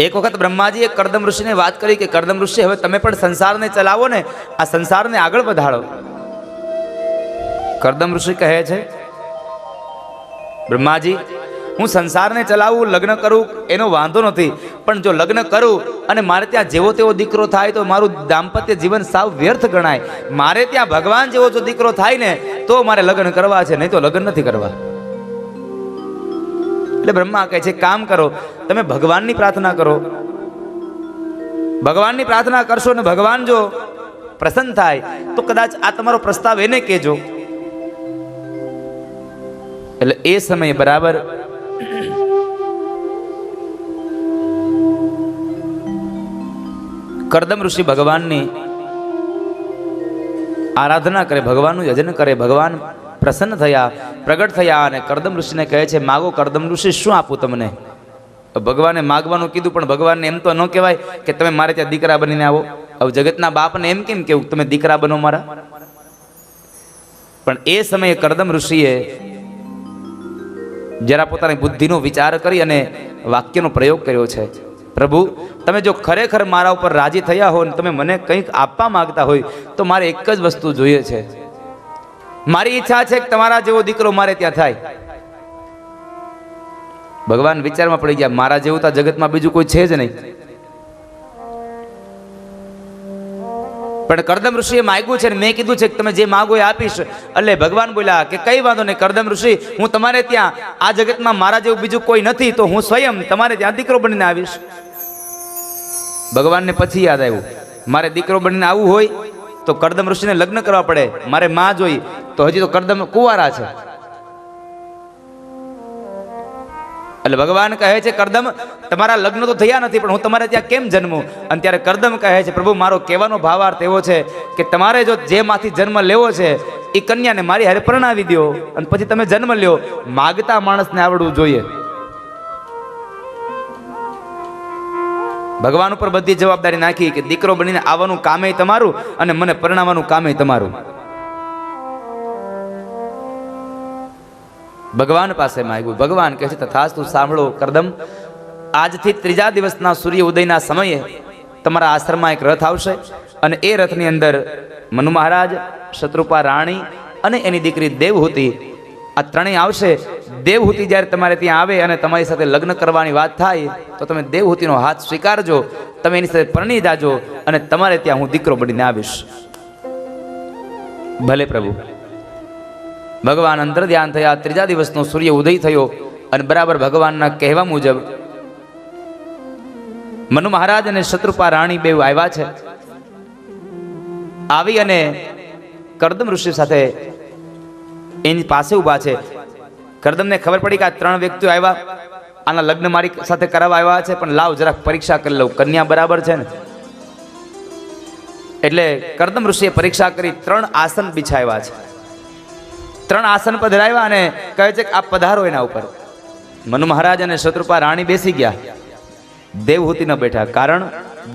એક વખત બ્રહ્માજીએ કરદમ ઋષિને વાત કરી કે કરદમ ઋષિ, હવે તમે પણ સંસારને ચલાવો ને, આ સંસારને આગળ વધારો. કરદમ ઋષિ કહે છે, બ્રહ્માજી, હું સંસારને ચલાવું, લગ્ન કરું એનો વાંધો નથી, પણ જો લગ્ન કરું અને મારે ત્યાં જેવો તેવો દીકરો થાય તો મારું દાંપત્ય જીવન સાવ વ્યર્થ ગણાય. મારે ત્યાં ભગવાન જેવો જો દીકરો થાય ને તો મારે લગ્ન કરવા છે, નહીં તો લગ્ન નથી કરવા. એટલે બ્રહ્મા કહે છે, કામ કરો, તમે ભગવાનની પ્રાર્થના કરો. ભગવાનની પ્રાર્થના કરશો ને ભગવાન જો પ્રસન્ન થાય તો કદાચ આ તમારો પ્રસ્તાવ એને કહેજો. એટલે એ સમયે બરાબર કરદમ ઋષિ ભગવાનની આરાધના કરે, ભગવાનનું યજન કરે. ભગવાન પ્રસન્ન થયા, પ્રગટ થયા અને કરદમ ઋષિને કહે છે, માગો કરદમ ઋષિ, શું આપું તમને? ભગવાને માગવાનું કીધું, પણ ભગવાનને એમ તો ન કહેવાય કે તમે મારે ત્યાં દીકરા બનીને આવો. હવે જગતના બાપને એમ કેમ કેવું તમે દીકરા બનો મારા? પણ એ સમયે કરદમ ઋષિએ જરા પોતાની બુદ્ધિનો વિચાર કરી અને વાક્યનો પ્રયોગ કર્યો છે. પ્રભુ, તમે જો ખરેખર મારા ઉપર રાજી થયા હો ને તમે મને કંઈક આપવા માંગતા હોય તો મારે એક જ વસ્તુ જોઈએ છે. મારી ઈચ્છા છે કે તમારા જેવો દીકરો મારે ત્યાં થાય. ભગવાન વિચારમાં પડી ગયા, મારા જેવું તો જગતમાં બીજું કોઈ છે જ નહીં. પણ કરદમ ઋષિએ માગ્યું છે ને મેં કીધું છે કે તમે જે માગો એ આપીશ. એટલે ભગવાન બોલ્યા કે કઈ વાંધો નહીં કરદમ ઋષિ, હું તમારે ત્યાં આ જગતમાં મારા જેવું બીજું કોઈ નથી, તો હું સ્વયં તમારે ત્યાં દીકરો બનીને આવીશ. ભગવાનને પછી યાદ આવ્યું, મારે દીકરો બનીને આવવું હોય તો કરદમ ઋષિને લગ્ન કરવા પડે. મારે માં જોઈ તો હજી તો કરદમ કુંવારા છે. એટલે ભગવાન કહે છે, કરદમ, તમારા લગ્ન તો થયા નથી, પણ હું તમારે ત્યાં કેમ જન્મું? અને ત્યારે કરદમ કહે છે, પ્રભુ, મારો કહેવાનો ભાવાર્થ એવો છે કે તમારે જો જેમાંથી જન્મ લેવો છે એ કન્યાને મારી હારે પરણાવી દો અને પછી તમે જન્મ લ્યો. માગતા માણસને આવડવું જોઈએ. ભગવાન ઉપર બધી જવાબદારી નાખી કે દીકરો બનીને આવવાનું કામે તમારું અને મને પરણાવવાનું કામે તમારું. ભગવાન પાસે માંગ્યું. ભગવાન કહે છે, તથાસ્તુ, સાંભળો કરદમ, આજથી ત્રીજા દિવસના સૂર્ય ઉદયના સમયે તમારા આશ્રમમાં એક રથ આવશે અને એ રથની અંદર મનુ મહારાજ, શત્રુપા રાણી અને એની દીકરી દેવહૂતિ, આ ત્રણેય આવશે. દેવહૂતિ જ્યારે તમારે ત્યાં આવે અને તમારી સાથે લગ્ન કરવાની વાત થાય તો તમે દેવહૂતિનો હાથ સ્વીકારજો, તમે એની સાથે પરણી જાજો અને તમારે ત્યાં હું દીકરો બનીને આવીશ. ભલે પ્રભુ. ભગવાન અંતર ધ્યાન થયા. ત્રીજા દિવસનો સૂર્ય ઉદય થયો અને બરાબર ભગવાનના કહેવા મુજબ મનુ મહારાજ અને શત્રુપા રાણી બે આવ્યા છે. આવી અને કરદમ ઋષિ સાથે એની પાસે ઊભા છે. કરદમને ખબર પડી કે આ ત્રણ વ્યક્તિઓ આવ્યા, આના લગ્ન મારી સાથે કરાવવા આવ્યા છે, પણ લાવ જરાક પરીક્ષા કરી લઉં, કન્યા બરાબર છે ને. એટલે કરદમ ઋષિએ પરીક્ષા કરી 3 આસન બિછાવ્યા છે. 3 આસન પધરાવ્યા અને કહે છે કે આપ પધારો એના ઉપર. મનુ મહારાજ અને શત્રુપા રાણી બેસી ગયા, દેવહૂતિ ન બેઠા. કારણ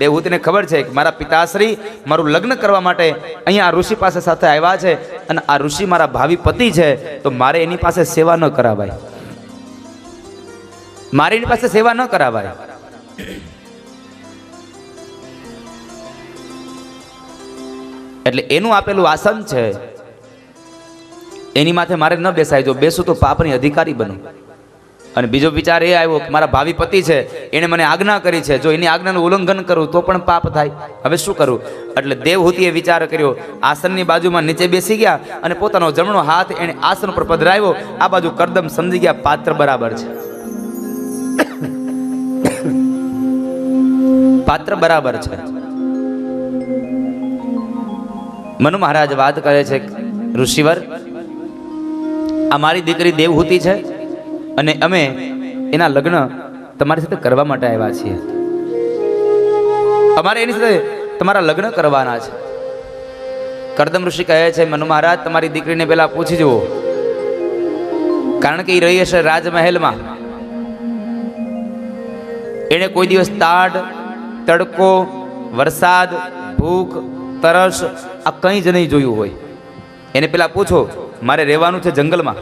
દેવહૂતિને ખબર છે કે મારા પિતાશ્રી મારું લગ્ન કરવા માટે અહીંયા ઋષિ પાસે સાથે આવ્યા છે અને આ ઋષિ મારા ભાવિ પતિ છે, તો મારે એની પાસે સેવા ન કરાવાય, મારે એની પાસે સેવા ન કરાવાય. એટલે એનું આપેલું આસન છે એની માથે મારે ન બેસાય. જો બેસું તો પાપની અધિકારી બનું. અને બીજો વિચાર એ આવ્યો કે મારા ભાવિ પતિ છે, એને મને આજ્ઞા કરી છે, જો એની આજ્ઞાનું ઉલ્લંઘન કરું તો પણ પાપ થાય, હવે શું કરું? એટલે દેવહૂતિએ વિચાર કર્યો, આસનની બાજુમાં નીચે બેસી ગયા અને પોતાનો જમણો હાથ એને આસન પર પધરાવ્યો. આ બાજુ કરદમ સમજી ગયા પાત્ર બરાબર છે, પાત્ર બરાબર છે. મનુ મહારાજ વાત કરે છે, ઋષિવર, આ મારી દીકરી દેવહૂતિ છે અને અમે એના લગ્ન તમારી સાથે કરવા માટે આવ્યા છીએ. અમારે એની સાથે તમારા લગ્ન કરવાના છે. કરદમ ઋષિ કહે છે, મનુ મહારાજ, તમારી દીકરીને પહેલા પૂછી જુઓ, કારણ કે એ રહી હશે રાજમહેલમાં. એને કોઈ દિવસ તાડ, તડકો, વરસાદ, ભૂખ, તરસ આ કંઈ જ નહીં જોયું હોય. એને પેલા પૂછો, મારે રહેવાનું છે જંગલમાં.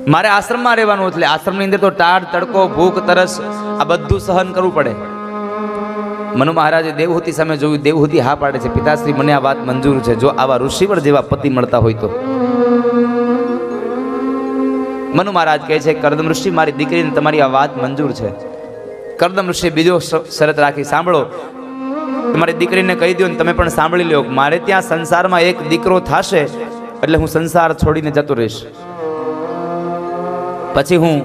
મારે આશ્રમમાં રહેવાનું, એટલે આશ્રમની અંદર તો ટાઢ તડકો ભૂખ તરસ આ બધું સહન કરવું પડે. મનુ મહારાજે દેવહૂતિ સામે જોયું. દેવહૂતિ હા પાડે છે, પિતાશ્રી મને આ વાત મંજૂર છે, જો આવા ઋષિવર જેવા પતિ મળતા હોય તો. મનુ મહારાજ કહે છે, કરદમ ઋષિ, મારી દીકરીને તમારી આ વાત મંજૂર છે. કરદમ ઋષિ બીજો શરત રાખી, સાંભળો, તમારી દીકરીને કહી દો ને તમે પણ સાંભળી લો, મારે ત્યાં સંસારમાં એક દીકરો થશે એટલે હું સંસાર છોડીને જતો રહીશ. પછી હું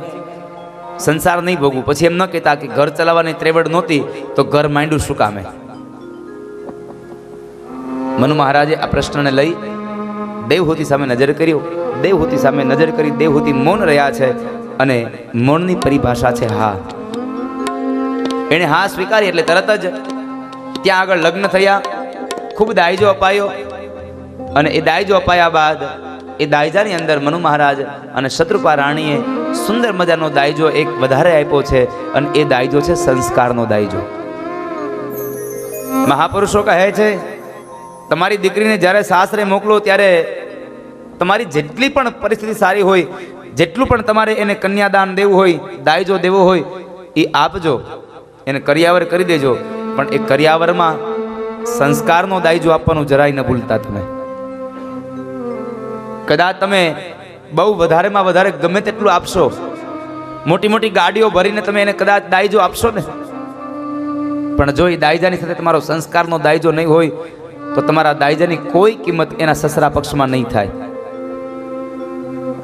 સંસાર નહીં ભોગવું. પછી એમ ન કહેતા કે ઘર ચલાવવાની ત્રેવડ નહોતી તો ઘર માંડ્યું શું કામે. મનુ મહારાજે આ પ્રશ્નને લઈ દેવહૂતિ સામે નજર કર્યો. દેવહૂતિ સામે નજર કરી દેવહૂતિ મૌન રહ્યા છે, અને મૌનની પરિભાષા છે હા. એણે હા સ્વીકારી એટલે તરત જ ત્યાં આગળ લગ્ન થયા. ખૂબ દાયજો અપાયો, અને એ દાયજો અપાયા બાદ એ દાયજાની અંદર મનુ મહારાજ અને શત્રુપા રાણીએ સુંદર મજાનો દાયજો એક વધારે આપ્યો છે, અને એ દાયજો છે સંસ્કારનો દાયજો. મહાપુરુષો કહે છે, તમારી દીકરીને જ્યારે સાસરે મોકલો ત્યારે તમારી જેટલી પણ પરિસ્થિતિ સારી હોય, જેટલું પણ તમારે એને કન્યાદાન દેવું હોય, દાયજો દેવો હોય, એ આપજો, એને કરિયાવર કરી દેજો. પણ એ કરિયાવરમાં સંસ્કારનો દાયજો આપવાનું જરાય ન ભૂલતા તમે. કદાચ તમે બહુ વધારેમાં વધારે ગમે તેટલું આપશો, મોટી મોટી ગાડીઓ ભરીને તમે એને કદાચ દાયજો આપશો ને, પણ જો એ દાયજાની સાથે તમારો સંસ્કારનો દાયજો નહીં હોય તો તમારા દાયજાની કોઈ કિંમત એના સસરા પક્ષમાં નહીં થાય.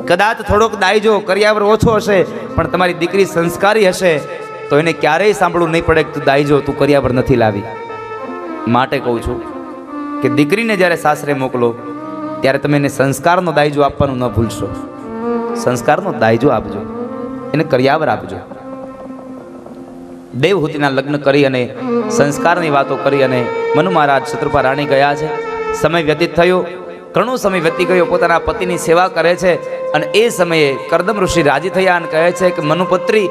કદાચ થોડોક દાયજો કરિયાવર ઓછો હશે, પણ તમારી દીકરી સંસ્કારી હશે તો એને ક્યારેય સાંભળવું નહીં પડે કે તું દાયજો, તું કરિયાવર નથી લાવી. માટે કહું છું કે દીકરીને જ્યારે સાસરે મોકલો ત્યારે તમે એને સંસ્કારનો દાયજો આપવાનું ન ભૂલશો. સંસ્કારનો દાયજો આપજો, એને કરિયાવર આપજો. દેવહૂતિના લગ્ન કરી અને સંસ્કારની વાતો કરી અને મનુ મહારાજ શત્રુપા રાણી ગયા છે. સમય વ્યતીત થયો, ઘણો સમય વ્યતી ગયો, પોતાના પતિની સેવા કરે છે. અને એ સમયે કરદમ ઋષિ રાજી થયા અને કહે છે કે મનુપુત્રી,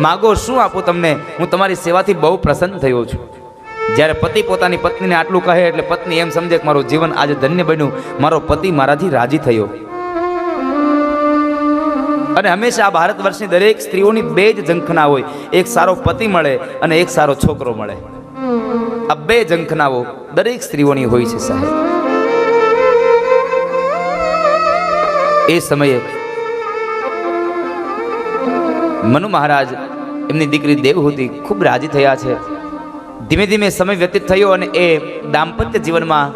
માગો, શું આપું તમને, હું તમારી સેવાથી બહુ પ્રસન્ન થયો છું. જ્યારે પતિ પોતાની પત્નીને આટલું કહે એટલે પત્ની એમ સમજે કે મારું જીવન આજે ધન્ય બન્યું, મારો પતિ મારાથી રાજી થયો. અને હંમેશા ભારત વર્ષની દરેક સ્ત્રીઓની બે જ ઝંખના હોય, એક સારો પતિ મળે અને એક સારો છોકરો મળે. આ બે ઝંખનાઓ દરેક સ્ત્રીઓની હોય છે સાહેબ. એ સમયે મનુ મહારાજ એમની દીકરી દેવહૂતિ ખૂબ રાજી થયા છે. ધીમે ધીમે સમય વ્યતીત થયો અને એ દાંપત્ય જીવનમાં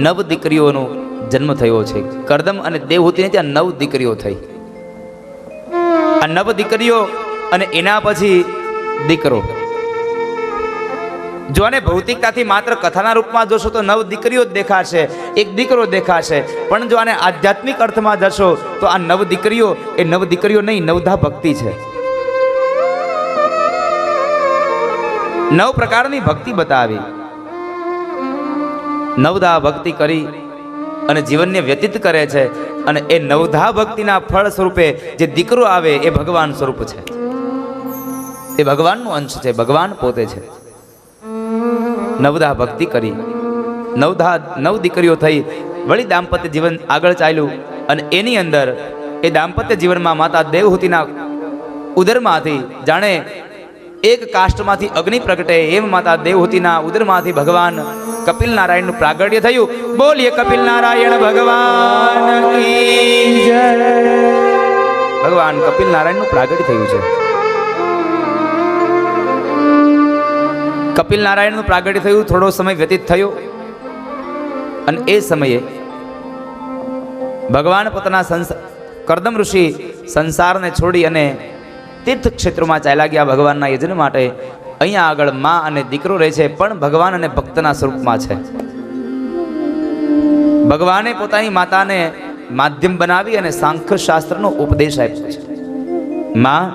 9 દીકરીઓનો જન્મ થયો છે. કરદમ અને દેવહૂતિને ત્યાં 9 દીકરીઓ થઈ. આ 9 દીકરીઓ અને એના પછી દીકરો. જો આને ભૌતિકતાથી માત્ર કથાના રૂપમાં જોશો તો 9 દીકરીઓ જ દેખાશે, એક દીકરો દેખાશે. પણ જો આને આધ્યાત્મિક અર્થમાં જશો તો આ 9 દીકરીઓ એ 9 દીકરીઓ નહીં, નવધા ભક્તિ છે. 9 પ્રકારની ભક્તિ બતાવી. નવધા ભક્તિ કરી અને જીવનને વ્યતીત કરે છે. અને એ નવધા ભક્તિના ફળ સ્વરૂપે જે દીકરો આવે એ ભગવાન સ્વરૂપ છે, એ ભગવાનનો અંશ છે, ભગવાન પોતે છે. નવધા ભક્તિ કરી, 9 દીકરીઓ થઈ. વળી દાંપત્ય જીવન આગળ ચાલ્યું અને એની અંદર એ દાંપત્ય જીવનમાં માતા દેવહૂતિના ઉદરમાંથી જાણે એક કાષ્ટમાંથી અગ્નિ પ્રગટે એમ માતા દેવહૂતિના ઉદરમાંથી ભગવાન કપિલ નારાયણનું પ્રાગટ્ય થયું. બોલીએ કપિલ નારાયણ ભગવાન કી જય. ભગવાન કપિલ નારાયણનું પ્રાગટ્ય થયું છે. કપિલ નારાયણનું પ્રાગટ્ય થયું, થોડો સમય વ્યતીત થયો અને એ સમયે ભગવાન પોતાના કરદમ ઋષિ સંસારને છોડી અને તીર્થ ક્ષેત્રોમાં ચાલ્યા ગયા ભગવાનના યજ્ઞ માટે. અહીંયા આગળ માં અને દીકરો રહે છે, પણ ભગવાન અને ભક્તના સ્વરૂપમાં છે. ભગવાને પોતાની માતાને માધ્યમ બનાવી અને સાંખ્ય શાસ્ત્રનો ઉપદેશ આપ્યો છે. માં,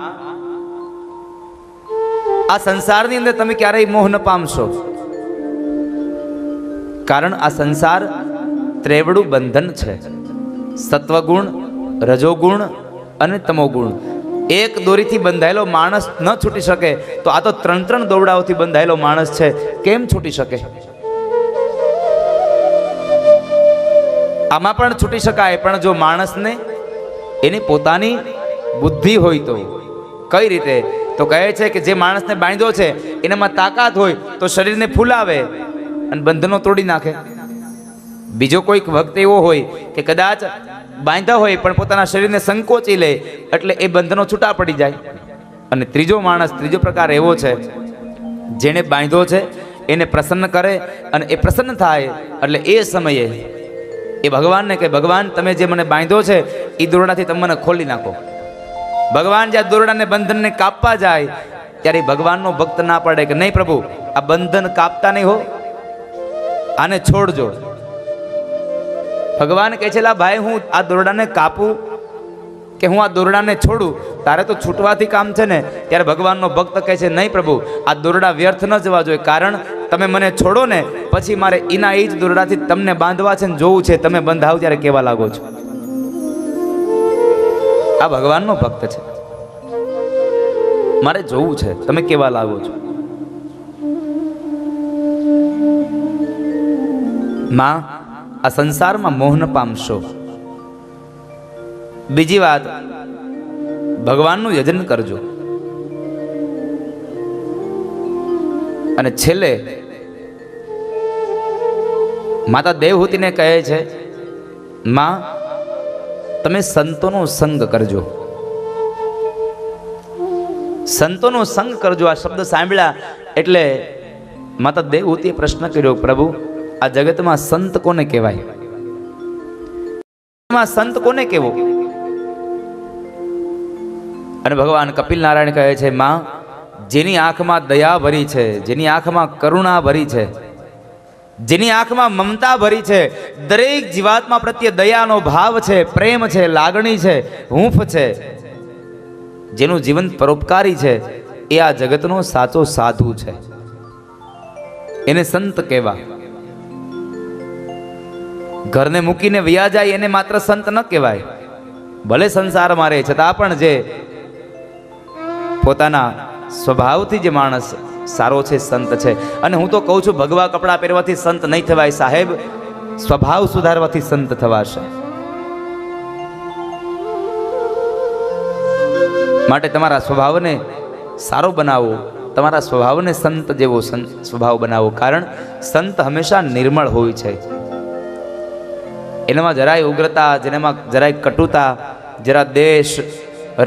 આ સંસારની અંદર તમે ક્યારેય મોહ ન પામશો, કારણ આ સંસાર ત્રેવડું બંધન છે. સત્વગુણ, રજોગુણ અને તમોગુણ. એક દોરીથી બંધાયેલો માણસ ન છૂટી શકે, તો આ તો 3 દોરડાઓથી બંધાયેલો માણસ છે, કેમ છૂટી શકે? આમાં પણ છૂટી શકાય, પણ જો માણસને એની પોતાની બુદ્ધિ હોય તો. કઈ રીતે? તો કહે છે કે જે માણસને બાંધ્યો છે એનામાં તાકાત હોય તો શરીરને ફૂલાવે અને બંધનો તોડી નાખે. બીજો કોઈક વખત એવો હોય કે કદાચ બાંધ્યા હોય પણ પોતાના શરીરને સંકોચી લે એટલે એ બંધનો છૂટા પડી જાય. અને ત્રીજો માણસ, ત્રીજો પ્રકાર એવો છે જેને બાંધ્યો છે એને પ્રસન્ન કરે અને એ પ્રસન્ન થાય એટલે એ સમયે એ ભગવાનને કહે, ભગવાન તમે જે મને બાંધ્યો છે એ દોરડાથી તમે મને ખોલી નાખો. ભગવાન જ્યાં દોરડાને બંધનને કાપવા જાય ત્યારે ભગવાનનો ભક્ત ના પડે કે નહીં પ્રભુ આ બંધન કાપતા નહીં હો, આને છોડજો. ભગવાન કહે છે, લા ભાઈ હું આ દોરડાને કાપું કે હું આ દોરડાને છોડું, તારે તો છૂટવાથી કામ છે ને. ત્યારે ભગવાનનો ભક્ત કહે છે, નહીં પ્રભુ આ દોરડા વ્યર્થ ન જવા જોઈએ, કારણ તમે મને છોડો ને પછી મારે એના એ જ દોરડાથી તમને બાંધવા છે ને જોવું છે તમે બંધાવ ત્યારે કેવા લાગો છો. આ ભગવાનનો ભક્ત છે, મારે જોવું છે તમે કેવા લાગો છો. માં આ સંસારમાં મોહન પામશો. બીજી વાત, ભગવાનનું યજન કરજો. અને છેલ્લે માતા દેવહૂતિને કહે છે, માં તમે સંતોનો સંગ કરજો. સંતોનો સંગ કરજો. આ શબ્દ સાંભળ્યા એટલે માતા દેવહૂતિએ પ્રશ્ન કર્યો, પ્રભુ આ જગતમાં સંત કોને કહેવાય? સંત કોને કહેવો? અને ભગવાન કપિલ નારાયણ કહે છે, માં જેની આંખમાં દયા ભરી છે, જેની આંખમાં કરુણા ભરી છે, જેની આંખમાં મમતા ભરી છે, દરેક જીવાત્મા પ્રત્યે દયાનો ભાવ છે, પ્રેમ છે, લાગણી છે, હૂંફ છે, જેનું જીવન પરોપકારી છે, એ આ જગતનો સાચો સાધુ છે. એને સંત કહેવા. ઘરને મૂકીને વયા જાય એને માત્ર સંત ન કહેવાય. ભલે સંસારમાં રહે છતાં પણ જે પોતાના સ્વભાવથી જે માણસ સારો છે સંત છે. અને હું તો કહું છું ભગવા કપડાં પહેરવાથી સંત નહીં થવાય સાહેબ, સ્વભાવ સુધારવાથી સંત થવાશે. માટે તમારા સ્વભાવને સારો બનાવો, તમારા સ્વભાવને સંત જેવો સ્વભાવ બનાવો. કારણ સંત હંમેશા નિર્મળ હોય છે. એનામાં જરાય ઉગ્રતા, જેનામાં જરાય કટુતા, જરા દેશ,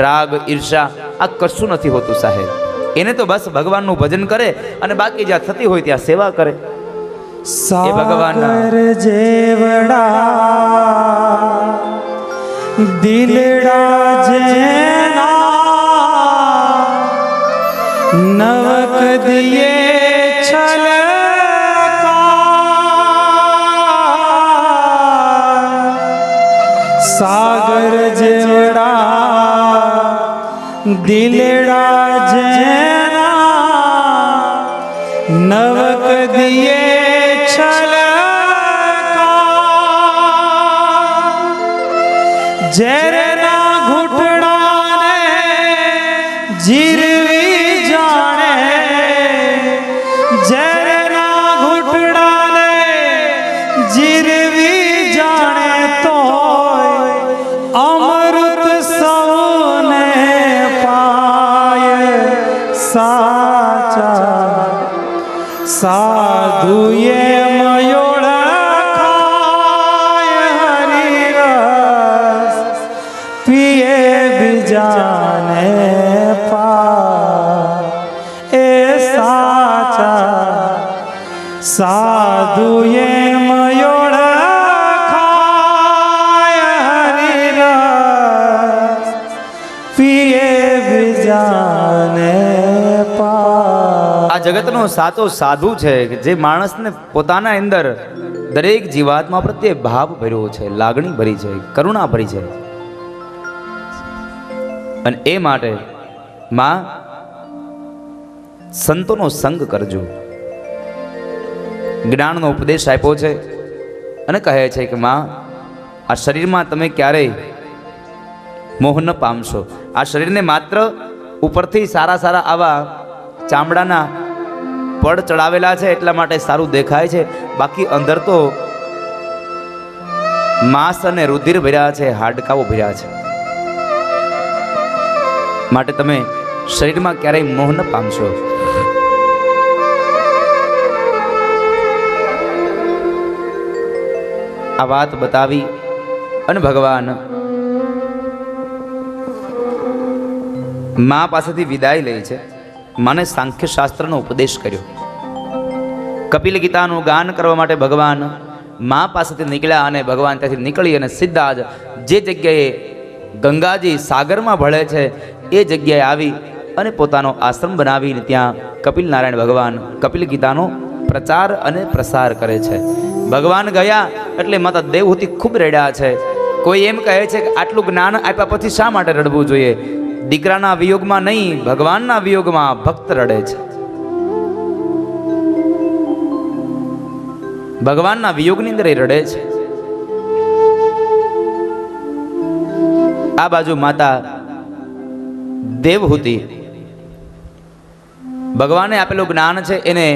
રાગ, ઈર્ષા આ કશું નથી હોતું સાહેબ. એને તો બસ ભગવાનનું ભજન કરે અને બાકી જ્યાં થતી હોય ત્યાં સેવા કરે. એ ભગવાનના જેવડા દિલડા જેના નવક દિયે છલકા સાગર જેવડા દિલડા જેના નવક દિયે છલકા ઝેરના ઘૂંટડાને જીરવી જાણે, ઝેરના ઘૂંટડાને જીરવી જાણે તોય અમૃત સૌને પાય સાચા સાધુએ મયોળ ખાય હરિરસ પિયે બીજાને પા એ સાચા સાધુએ મયોળ ખાય હરિરસ પિયે બીજાને આ જગતનો સાચો સાધુ છે કે જે માણસને પોતાના અંદર દરેક જીવાત્મા પ્રત્યે ભાવ ભર્યો છે, લાગણી ભરી છે, કરુણા ભરી છે. અને એ માટે માં સંતોનો સંગ કરજો. જ્ઞાનનો ઉપદેશ આપ્યો છે અને કહે છે કે માં આ શરીરમાં તમે ક્યારેય મોહ ન પામશો. આ શરીરને માત્ર ઉપરથી સારા સારા આવા ચામડાના પડ ચડાવેલા છે એટલા માટે સારું દેખાય છે, બાકી અંદર તો માંસ અને રુધિર ભર્યા છે, હાડકાઓ ભર્યા છે. માટે તમે શરીરમાં ક્યારેય મોહ ન પામશો. આ વાત બતાવી અને ભગવાન મા પાસેથી વિદાય લે છે. માને સાંખ્ય શાસ્ત્રનો ઉપદેશ કર્યો. કપિલ ગીતાનું ગાન કરવા માટે ભગવાન મા પાસેથી નીકળ્યા અને ભગવાન ત્યાંથી નીકળી અને સીધા જ જે જગ્યાએ ગંગાજી સાગરમાં ભળે છે એ જગ્યાએ આવી અને પોતાનો આશ્રમ બનાવીને ત્યાં કપિલ નારાયણ ભગવાન કપિલ ગીતાનો પ્રચાર અને પ્રસાર કરે છે. ભગવાન ગયા એટલે માતા દેવહૂતિ ખૂબ રડ્યા છે. કોઈ એમ કહે છે કે આટલું જ્ઞાન આપ્યા પછી શા માટે રડવું જોઈએ? દીકરાના વિયોગમાં નહીં, ભગવાનના વિયોગમાં ભક્ત રડે છે. ભગવાનના વિયોગની અંદર એ રડે છે. આ બાજુ માતા દેવહૂતિ ભગવાને આપેલું જ્ઞાન છે એને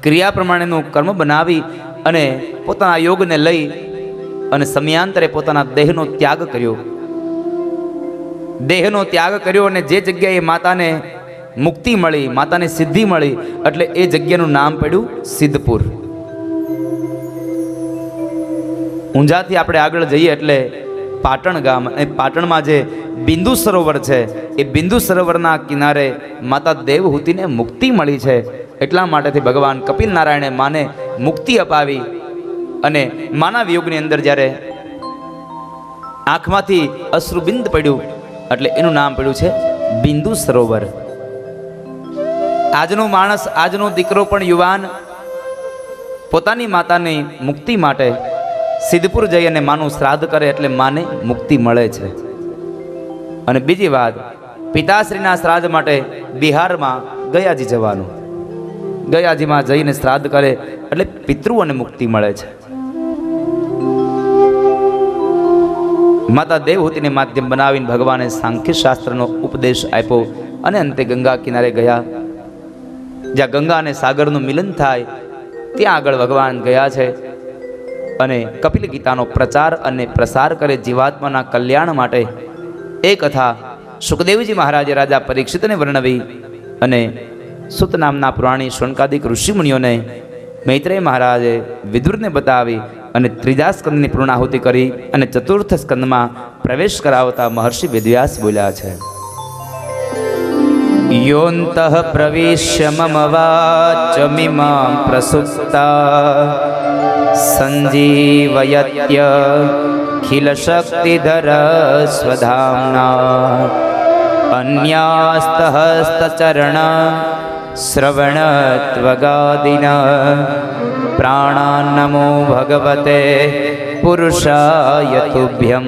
ક્રિયા પ્રમાણેનું કર્મ બનાવી અને પોતાના યોગને લઈ અને સમયાંતરે પોતાના દેહનો ત્યાગ કર્યો. દેહનો ત્યાગ કર્યો અને જે જગ્યાએ માતાને મુક્તિ મળી, માતાને સિદ્ધિ મળી, એટલે એ જગ્યાનું નામ પડ્યું સિદ્ધપુર. ઊંઝાથી આપણે આગળ જઈએ એટલે પાટણ ગામ, અને પાટણમાં જે બિંદુ સરોવર છે એ બિંદુ સરોવરના કિનારે માતા દેવહૂતિને મુક્તિ મળી છે. એટલા માટેથી ભગવાન કપિલ નારાયણે માને મુક્તિ અપાવી અને માના વિયોગની અંદર જ્યારે આંખમાંથી અશ્રુબિંદ પડ્યું એટલે એનું નામ પડ્યું છે બિંદુ સરોવર. આજનો માણસ, આજનો દીકરો પણ યુવાન પોતાની માતાની મુક્તિ માટે સિદ્ધપુર જઈ અને માનું શ્રાદ્ધ કરે એટલે માને મુક્તિ મળે છે. અને બીજી વાત, પિતાશ્રીના શ્રાદ્ધ માટે બિહારમાં ગયાજી જવાનું. ગયાજીમાં જઈને શ્રાદ્ધ કરે એટલે પિતૃઓને મુક્તિ મળે છે. માતા દેવહૂતિને માધ્યમ બનાવીને ભગવાને સાંખ્ય શાસ્ત્રનો ઉપદેશ આપ્યો અને અંતે ગંગા કિનારે ગયા. જ્યાં ગંગા અને સાગરનું મિલન થાય ત્યાં આગળ ભગવાન ગયા છે અને કપિલ ગીતાનો પ્રચાર અને પ્રસાર કરે જીવાત્માના કલ્યાણ માટે. એ કથા સુખદેવજી મહારાજે રાજા પરીક્ષિતને વર્ણવી અને સુત નામના પુરાણી શૌનકાદિક ઋષિમુનિઓને મૈત્રેય મહારાજે વિદુરને બતાવી અને ત્રીજા સ્કંદની પૂર્ણાહુતિ કરી અને ચતુર્થ સ્કંદમાં પ્રવેશ કરાવતા મહર્ષિ વેદવ્યાસ બોલ્યા છે, યોંતઃ પ્રવિશ્ય મમ વાચમિમાં પ્રસુપ્તા સંજીવયત્ય ખિલ શક્તિધર સ્વધામ્ના અન્યાસ્તહસ્તચરણ શ્રવણત્વગાદિન પ્રાણાન્નમો ભગવતે પુરુષાય તુભ્યં.